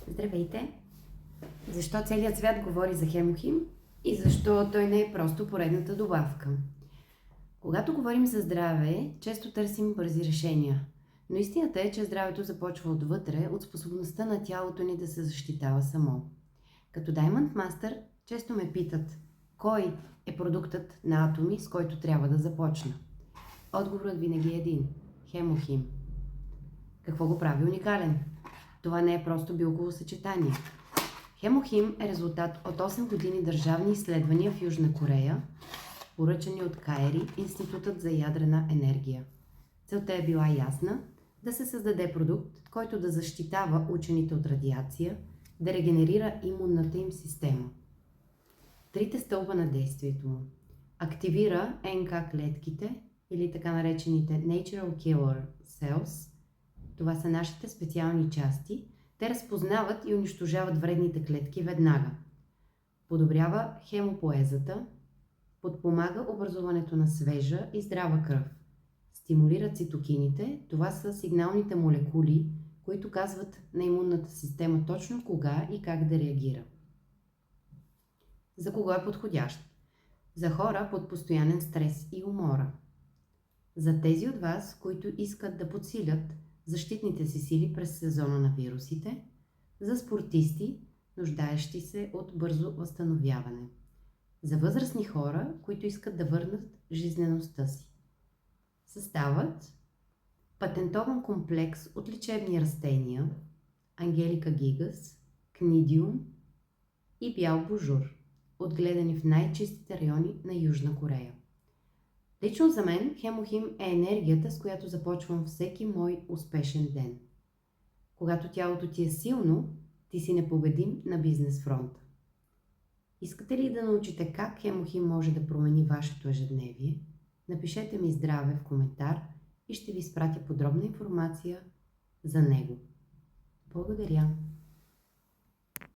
Здравейте! Защо целият свят говори за Хемохим и защо той не е просто поредната добавка? Когато говорим за здраве, често търсим бързи решения. Но истината е, че здравето започва отвътре, от способността на тялото ни да се защитава само. Като Diamond Master често ме питат, кой е продуктът на атоми, с който трябва да започна? Отговорът винаги е един – Хемохим. Какво го прави уникален? Това не е просто билково съчетание. Хемохим е резултат от 8 години държавни изследвания в Южна Корея, поръчани от КАЕРИ, Институтът за ядрена енергия. Целта е била ясна – да се създаде продукт, който да защитава учените от радиация, да регенерира имунната им система. Трите стълба на действието му. Активира НК клетките или така наречените Natural Killer Cells. Това са нашите специални части. Те разпознават и унищожават вредните клетки веднага. Подобрява хемопоезата, подпомага образуването на свежа и здрава кръв. Стимулира цитокините, това са сигналните молекули, които казват на имунната система точно кога и как да реагира. За кого е подходящ? За хора под постоянен стрес и умора. За тези от вас, които искат да подсилят защитните си сили през сезона на вирусите, за спортисти, нуждаещи се от бързо възстановяване, за възрастни хора, които искат да върнат жизнеността си. Съставът патентован комплекс от лечебни растения Ангелика гигас, книдиум и бял божур, отгледани в най-чистите райони на Южна Корея. Лично за мен Хемохим е енергията, с която започвам всеки мой успешен ден. Когато тялото ти е силно, ти си непобедим на бизнес фронта. Искате ли да научите как Хемохим може да промени вашето ежедневие? Напишете ми здраве в коментар и ще ви изпратя подробна информация за него. Благодаря!